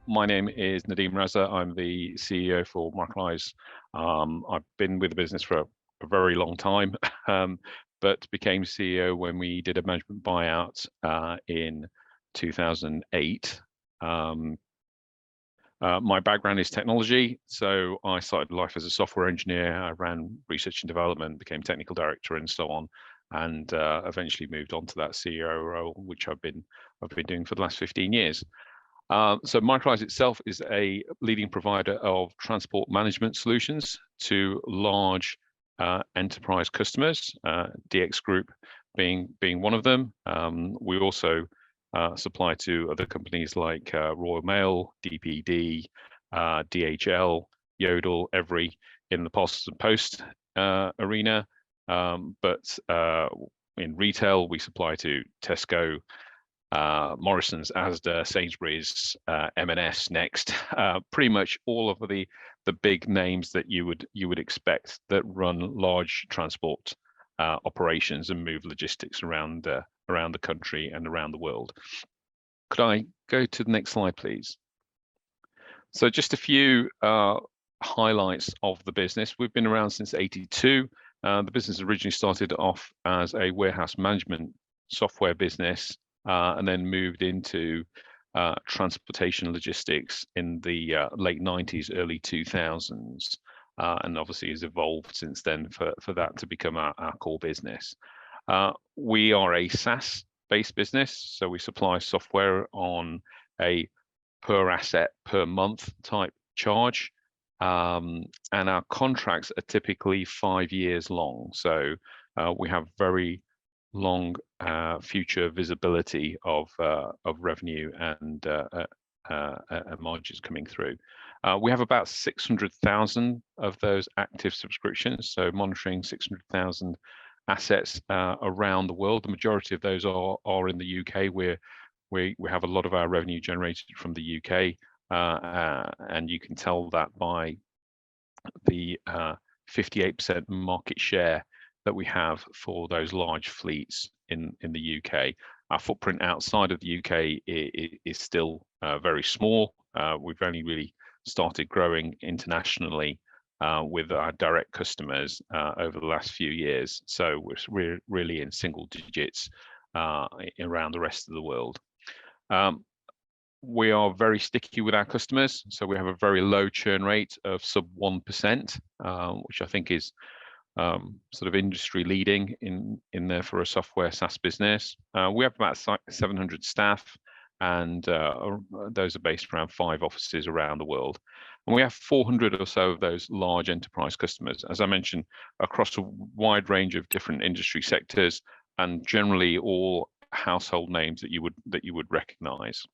My name is Nadeem Raza. I'm the CEO for Microlise. I've been with the business for a very long time, but became CEO when we did a management buyout in 2008. My background is technology, so I started life as a software engineer. I ran research and development, became technical director, and so on, and eventually moved on to that CEO role, which I've been doing for the last 15 years. So Microlise itself is a leading provider of transport management solutions to large enterprise customers, DX Group being one of them. We also supply to other companies like Royal Mail, DPD, DHL, Yodel, Every in the Post and Post arena. But in retail, we supply to Tesco, Morrison's, Asda, Sainsbury's, M&S, Next, pretty much all of the big names that you would expect that run large transport operations and move logistics around the country and around the world. Could I go to the next slide, please? So just a few highlights of the business. We've been around since '82. The business originally started off as a warehouse management software business, and then moved into transportation logistics in the late 90s, early 2000s, and obviously has evolved since then for that to become our core business. We are a SaaS-based business, so we supply software on a per asset, per month type charge, and our contracts are typically 5 years long. So we have very long future visibility of revenue and margins coming through. We have about 600,000 of those active subscriptions, so monitoring 600,000 assets around the world. The majority of those are in the UK, where we have a lot of our revenue generated from the UK, and you can tell that by the 58% market share that we have for those large fleets in the UK. Our footprint outside of the UK is still very small. We've only really started growing internationally with our direct customers over the last few years. So we're really in single digits around the rest of the world. We are very sticky with our customers, so we have a very low churn rate of sub 1%, which I think is sort of industry leading in there for a software SaaS business. We have about 700 staff, and those are based around 5 offices around the world. And we have 400 or so of those large enterprise customers, as I mentioned, across a wide range of different industry sectors, and generally all household names that you would recognize.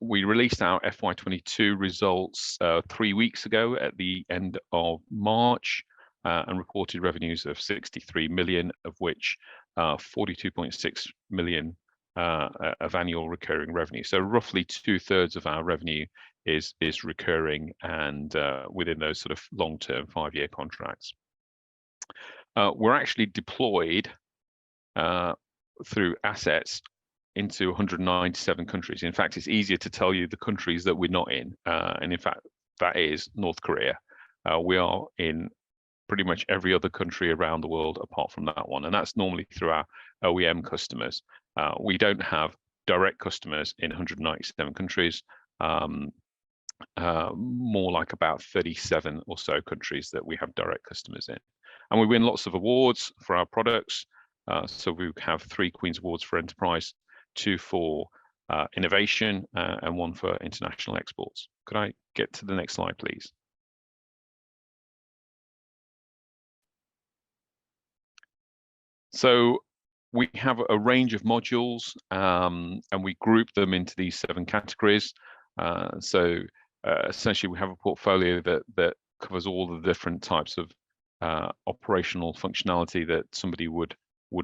We released our FY22 results 3 weeks ago at the end of March, and reported revenues of 63 million, of which 42.6 million of annual recurring revenue. So roughly 2/3 of our revenue is recurring, and within those sort of long-term 5-year contracts. We're actually deployed through assets into 197 countries. In fact, it's easier to tell you the countries that we're not in, and in fact, that is North Korea. We are in pretty much every other country around the world apart from that one, and that's normally through our OEM customers. We don't have direct customers in 197 countries, more like about 37 or so countries that we have direct customers in. And we win lots of awards for our products. So we have 3 Queen's Awards for Enterprise, 2 for innovation, and 1 for international exports. Could I get to the next slide, please? So we have a range of modules, and we group them into these 7 categories. Essentially, we have a portfolio that covers all the different types of operational functionality that somebody would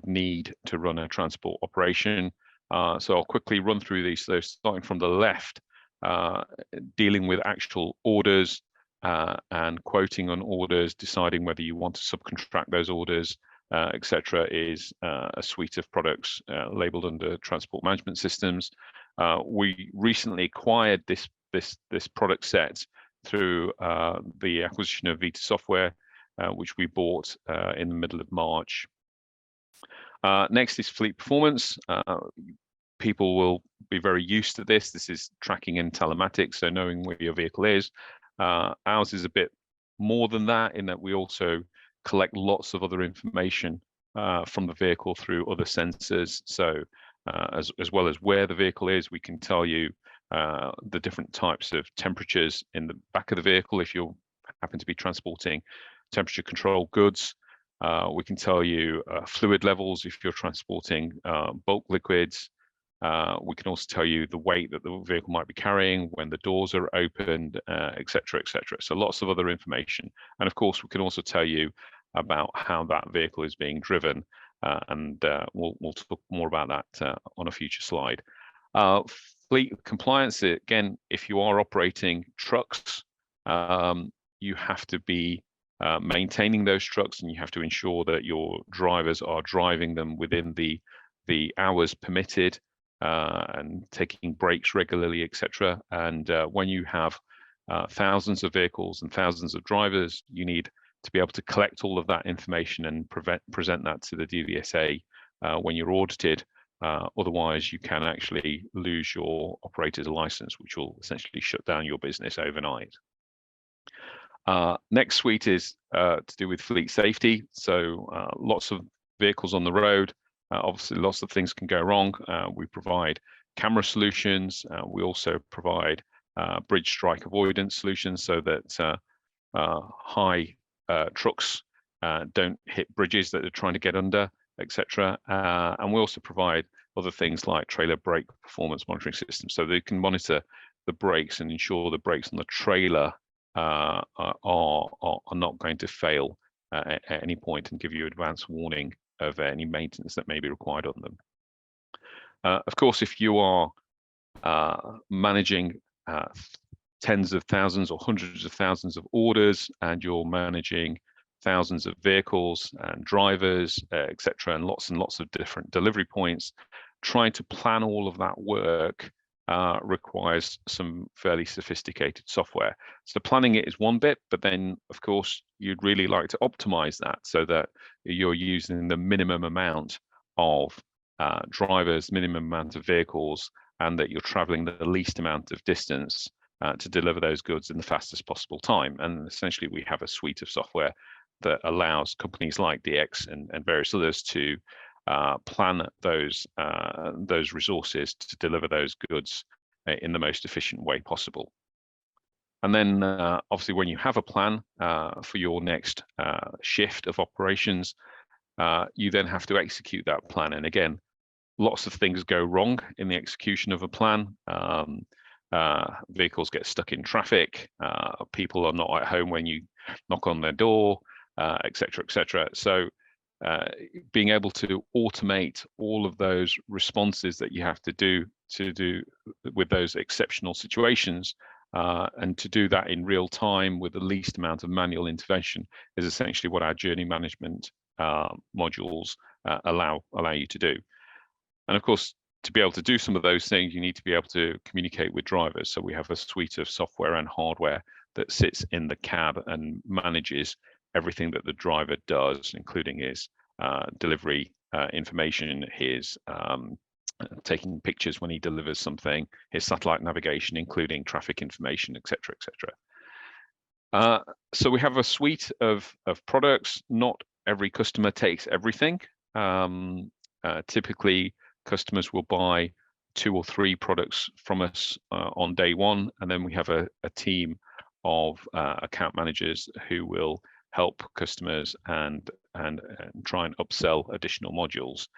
need to run a transport operation. So I'll quickly run through these. So starting from the left, dealing with actual orders and quoting on orders, deciding whether you want to subcontract those orders, etc., is a suite of products labeled under transport management systems. We recently acquired this product set through the acquisition of Vita Software, which we bought in the middle of March. Next is fleet performance. People will be very used to this. This is tracking and telematics, so knowing where your vehicle is. Ours is a bit more than that, in that we also collect lots of other information from the vehicle through other sensors. So as well as where the vehicle is, we can tell you the different types of temperatures in the back of the vehicle if you happen to be transporting temperature controlled goods. We can tell you fluid levels if you're transporting bulk liquids. We can also tell you the weight that the vehicle might be carrying, when the doors are opened, etc., etc. So lots of other information. And of course, we can also tell you about how that vehicle is being driven. And we'll talk more about that on a future slide. Fleet compliance, again, if you are operating trucks, you have to be maintaining those trucks, and you have to ensure that your drivers are driving them within the hours permitted, and taking breaks regularly, etc. And when you have thousands of vehicles and thousands of drivers, you need to be able to collect all of that information and present that to the DVSA when you're audited. Otherwise, you can actually lose your operator's license, which will essentially shut down your business overnight. Next suite is to do with fleet safety. So lots of vehicles on the road. Obviously, lots of things can go wrong. We provide camera solutions. We also provide bridge strike avoidance solutions, so that high trucks don't hit bridges that they're trying to get under, etc. And we also provide other things like trailer brake performance monitoring systems, so they can monitor the brakes and ensure the brakes on the trailer are not going to fail at any point, and give you advance warning of any maintenance that may be required on them. Of course, if you are managing tens of thousands or hundreds of thousands of orders, and you're managing thousands of vehicles and drivers, etc., and lots of different delivery points, trying to plan all of that work requires some fairly sophisticated software. So planning it is one bit, but then of course you'd really like to optimize that so that you're using the minimum amount of drivers, minimum amount of vehicles, and that you're traveling the least amount of distance to deliver those goods in the fastest possible time. And essentially we have a suite of software that allows companies like DX and various others to plan those resources to deliver those goods in the most efficient way possible. And then obviously when you have a plan for your next shift of operations, you then have to execute that plan. And again, lots of things go wrong in the execution of a plan. Vehicles get stuck in traffic, people are not at home when you knock on their door, etc., etc. So being able to automate all of those responses that you have to do with those exceptional situations, and to do that in real time with the least amount of manual intervention, is essentially what our journey management modules allow you to do. And of course, to be able to do some of those things, you need to be able to communicate with drivers. So we have a suite of software and hardware that sits in the cab and manages everything that the driver does, including his delivery information, his taking pictures when he delivers something, his satellite navigation, including traffic information, etc., etc. So we have a suite of products. Not every customer takes everything. Typically, customers will buy 2 or 3 products from us on day one, and then we have a team of account managers who will help customers and try and upsell additional modules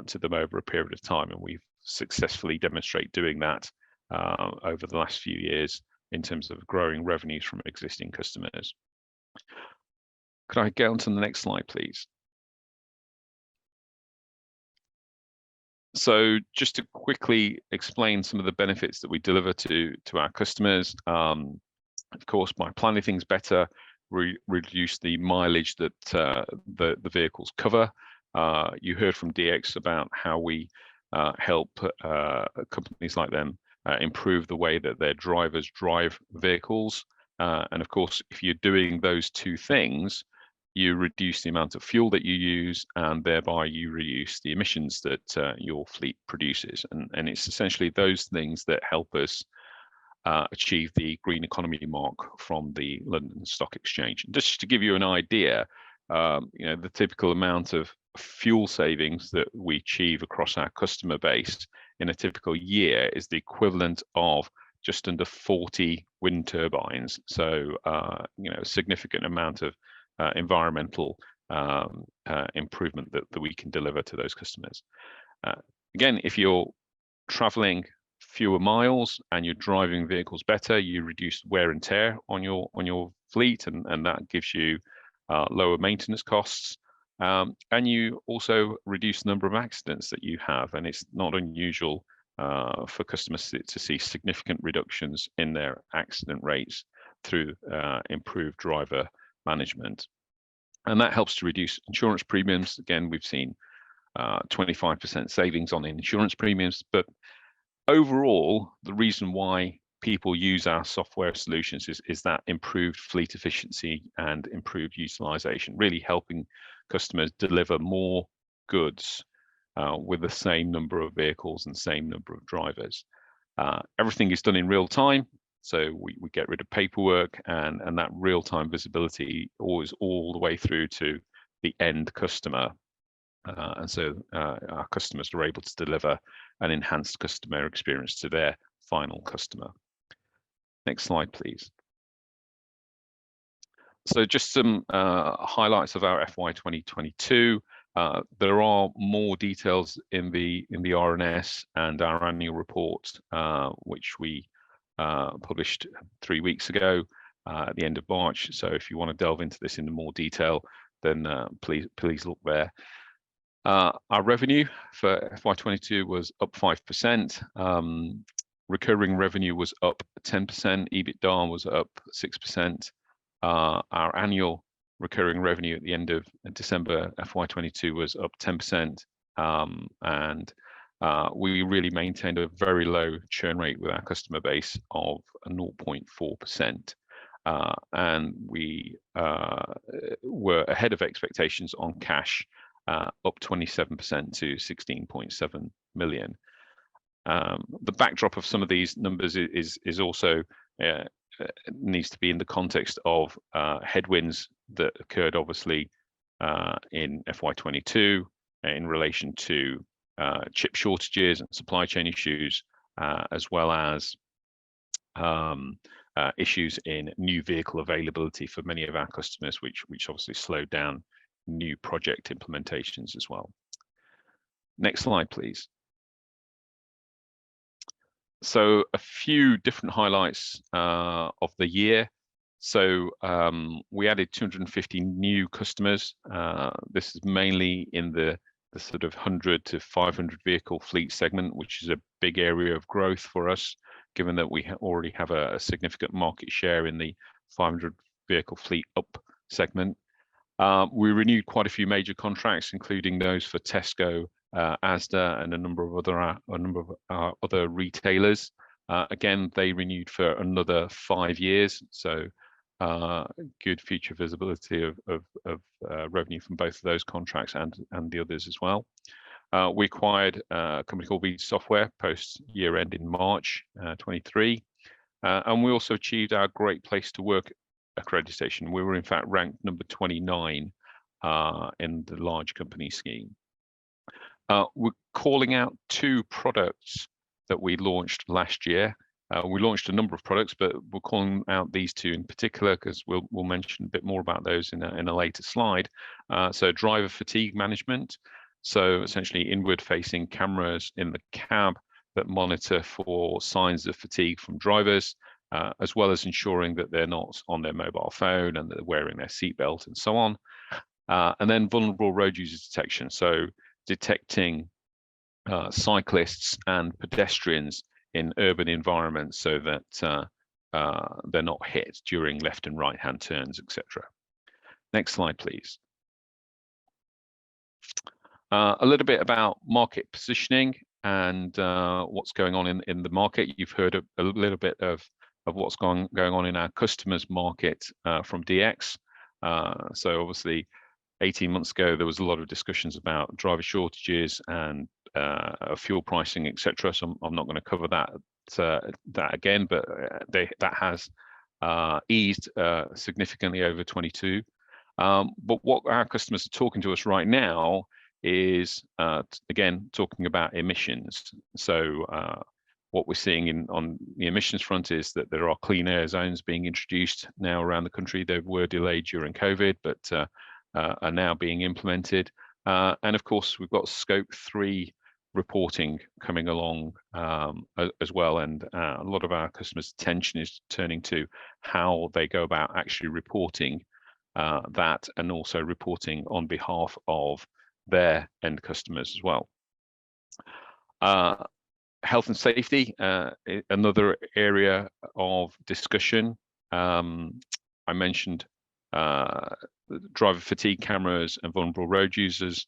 to them over a period of time. And we've successfully demonstrated doing that over the last few years in terms of growing revenues from existing customers. Could I get on to the next slide, please? So just to quickly explain some of the benefits that we deliver to our customers. Of course, by planning things better, we reduce the mileage that the vehicles cover. You heard from DX about how we help companies like them improve the way that their drivers drive vehicles. And of course, if you're doing those two things, you reduce the amount of fuel that you use, and thereby you reduce the emissions that your fleet produces. And it's essentially those things that help us achieve the green economy mark from the London Stock Exchange. And just to give you an idea, the typical amount of fuel savings that we achieve across our customer base in a typical year is the equivalent of just under 40 wind turbines. So, a significant amount of environmental improvement that we can deliver to those customers. Again, if you're traveling fewer miles and you're driving vehicles better, you reduce wear and tear on your fleet, and that gives you lower maintenance costs. And you also reduce the number of accidents that you have, and it's not unusual for customers to see significant reductions in their accident rates through improved driver management. And that helps to reduce insurance premiums. Again, we've seen 25% savings on insurance premiums, but overall, the reason why people use our software solutions is that improved fleet efficiency and improved utilization, really helping customers deliver more goods with the same number of vehicles and same number of drivers. Everything is done in real time, so we get rid of paperwork, and that real-time visibility always all the way through to the end customer. And so our customers are able to deliver an enhanced customer experience to their final customer. Next slide, please. So just some highlights of our FY 2022. There are more details in the RNS and our annual report, which we published 3 weeks ago at the end of March. So if you want to delve into this in more detail, then please look there. Our revenue for FY22 was up 5%. Recurring revenue was up 10%. EBITDA was up 6%. Our annual recurring revenue at the end of December FY22 was up 10%. And we really maintained a very low churn rate with our customer base of 0.4%. And we were ahead of expectations on cash, up 27% to 16.7 million. The backdrop of some of these numbers is also needs to be in the context of headwinds that occurred obviously in FY22 in relation to chip shortages and supply chain issues, as well as issues in new vehicle availability for many of our customers, which obviously slowed down new project implementations as well. Next slide, please. So a few different highlights of the year. So we added 250 new customers. This is mainly in the sort of 100 to 500 vehicle fleet segment, which is a big area of growth for us, given that we already have a significant market share in the 500 vehicle fleet up segment. We renewed quite a few major contracts, including those for Tesco, Asda, and a number of other retailers. Again, they renewed for another 5 years, so good future visibility of revenue from both of those contracts and the others as well. We acquired a company called Reed Software post year end in March 23, and we also achieved our Great Place to Work accreditation. We were in fact ranked number 29 in the large company scheme. We're calling out 2 products that we launched last year. We launched a number of products, but we're calling out these 2 in particular because we'll mention a bit more about those in a later slide. So driver fatigue management. So essentially inward-facing cameras in the cab that monitor for signs of fatigue from drivers, as well as ensuring that they're not on their mobile phone and they're wearing their seatbelt and so on. And then vulnerable road user detection. So detecting cyclists and pedestrians in urban environments so that they're not hit during left and right hand turns, etc. Next slide, please. A little bit about market positioning. and what's going on in the market. You've heard a little bit of what's going on in our customers' market from DX. So obviously, 18 months ago, there was a lot of discussions about driver shortages and fuel pricing, etc. So I'm not going to cover that again, but that has eased significantly over 22. But what our customers are talking to us right now is, again, talking about emissions. So what we're seeing on the emissions front is that there are clean air zones being introduced now around the country. They were delayed during COVID, but are now being implemented. And of course, we've got Scope 3 reporting coming along as well. And a lot of our customers' attention is turning to how they go about actually reporting that, and also reporting on behalf of their end customers as well. Health and safety, another area of discussion. I mentioned driver fatigue cameras and vulnerable road users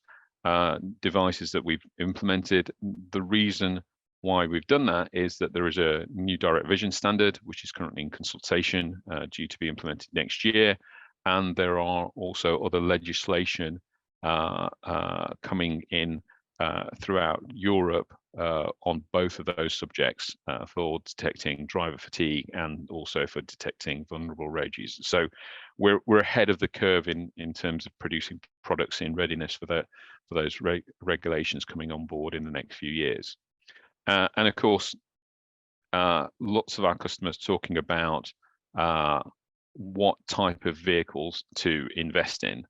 devices that we've implemented. The reason why we've done that is that there is a new direct vision standard, which is currently in consultation, due to be implemented next year. And there are also other legislation coming in throughout Europe on both of those subjects for detecting driver fatigue and also for detecting vulnerable road users. So we're ahead of the curve in terms of producing products in readiness for those regulations coming on board in the next few years. And of course, lots of our customers talking about what type of vehicles to invest in.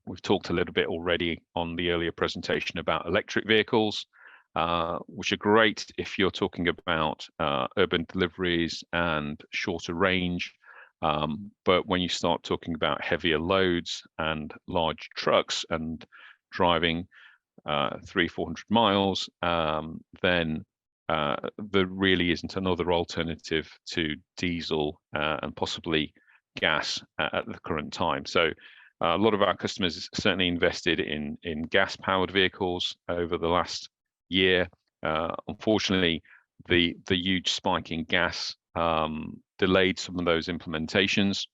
We've talked a little bit already on the earlier presentation about electric vehicles, which are great if you're talking about urban deliveries and shorter range. But when you start talking about heavier loads and large trucks and driving 300-400 miles, then there really isn't another alternative to diesel and possibly gas at the current time. So a lot of our customers certainly invested in gas-powered vehicles over the last year. Unfortunately, the huge spike in gas delayed some of those implementations,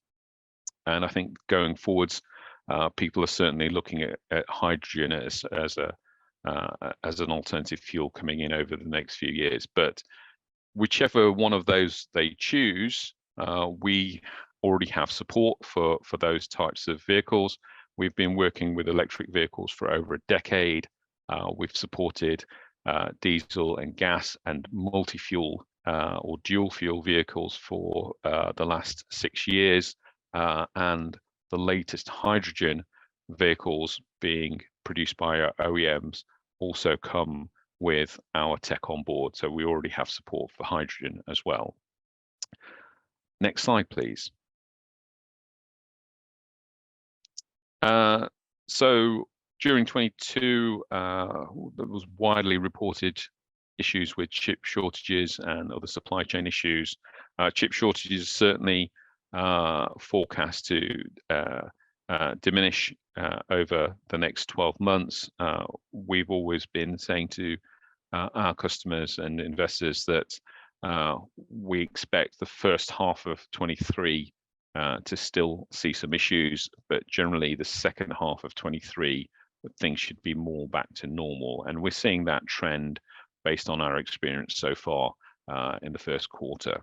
and I think going forwards, people are certainly looking at hydrogen as an alternative fuel coming in over the next few years. But whichever one of those they choose, we already have support for those types of vehicles. We've been working with electric vehicles for over a decade. We've supported diesel and gas and multi-fuel or dual fuel vehicles for the last 6 years, and the latest hydrogen vehicles being produced by our OEMs also come with our tech on board. So we already have support for hydrogen as well. Next slide, please. So during 22, there was widely reported issues with chip shortages and other supply chain issues. Chip shortages certainly forecast to diminish over the next 12 months. We've always been saying to our customers and investors that we expect the first half of 23 to still see some issues, but generally the second half of 23, things should be more back to normal. And we're seeing that trend based on our experience so far in the first quarter.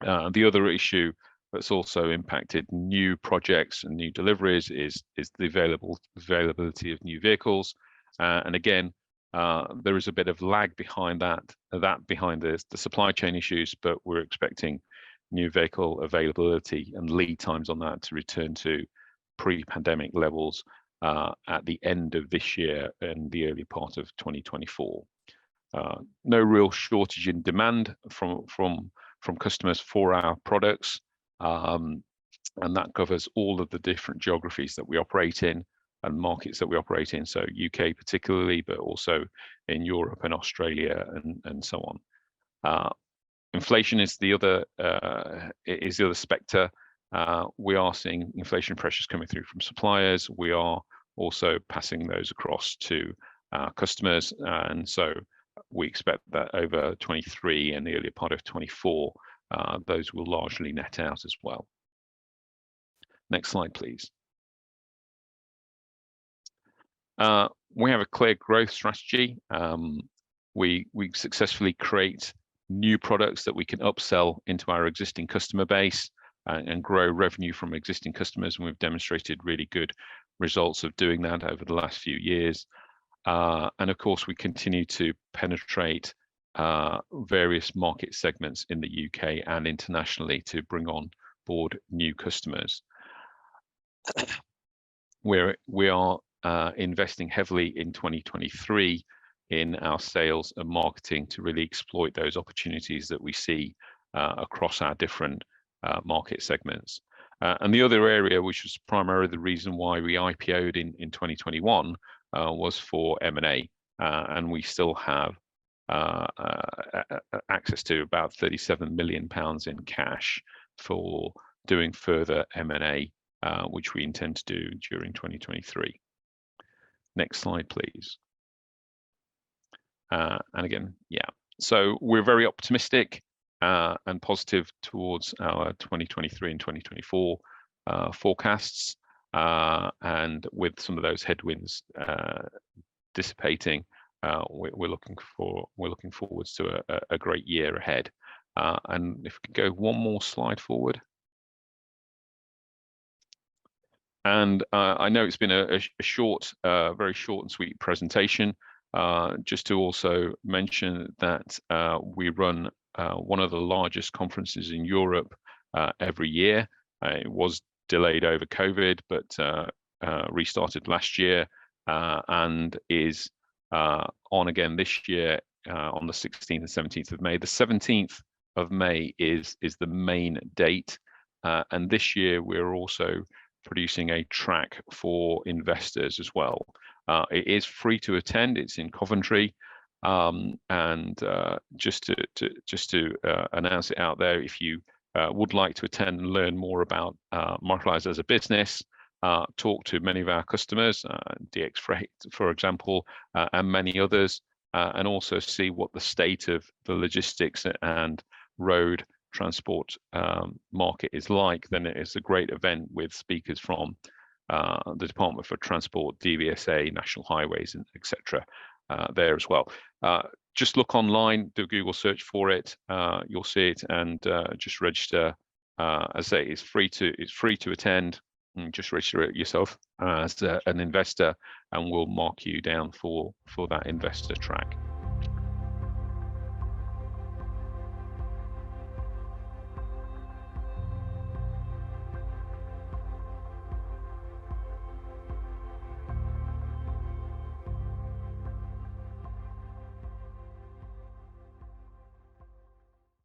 The other issue that's also impacted new projects and new deliveries is the availability of new vehicles. And again, there is a bit of lag behind behind the supply chain issues, but we're expecting new vehicle availability and lead times on that to return to pre-pandemic levels at the end of this year and the early part of 2024. No real shortage in demand from customers for our products, and that covers all of the different geographies that we operate in and markets that we operate in. So UK particularly, but also in Europe and Australia and so on. Inflation is the other spectre. We are seeing inflation pressures coming through from suppliers. We are also passing those across to customers, and so we expect that over 23 and the earlier part of 24, those will largely net out as well. Next slide, please. We have a clear growth strategy. We successfully create new products that we can upsell into our existing customer base and grow revenue from existing customers, and we've demonstrated really good results of doing that over the last few years. And of course, we continue to penetrate various market segments in the UK and internationally to bring on board new customers. We are investing heavily in 2023 in our sales and marketing to really exploit those opportunities that we see across our different market segments. And the other area, which was primarily the reason why we IPO'd in 2021, was for M&A, and we still have access to about £37 million in cash for doing further M&A, which we intend to do during 2023. Next slide, please. And again, yeah, so we're very optimistic and positive towards our 2023 and 2024 forecasts, and with some of those headwinds dissipating, we're looking forwards to a great year ahead. And if we could go one more slide forward. And I know it's been a short, very short and sweet presentation. Just to also mention that we run one of the largest conferences in Europe every year. It was delayed over COVID, but restarted last year and is on again this year on the 16th and 17th of May. The 17th of May is the main date, and this year we're also producing a track for investors as well. It is free to attend. It's in Coventry, and just to announce it out there, if you would like to attend and learn more about Microlise as a business, talk to many of our customers, DX Freight, for example, and many others, and also see what the state of the logistics and road transport market is like, then it is a great event with speakers from the Department for Transport, DVSA, National Highways, and etc. There as well. Just look online, do a Google search for it, you'll see it, and just register. As I say, it's free to attend. And just register it yourself as an investor, and we'll mark you down for that investor track.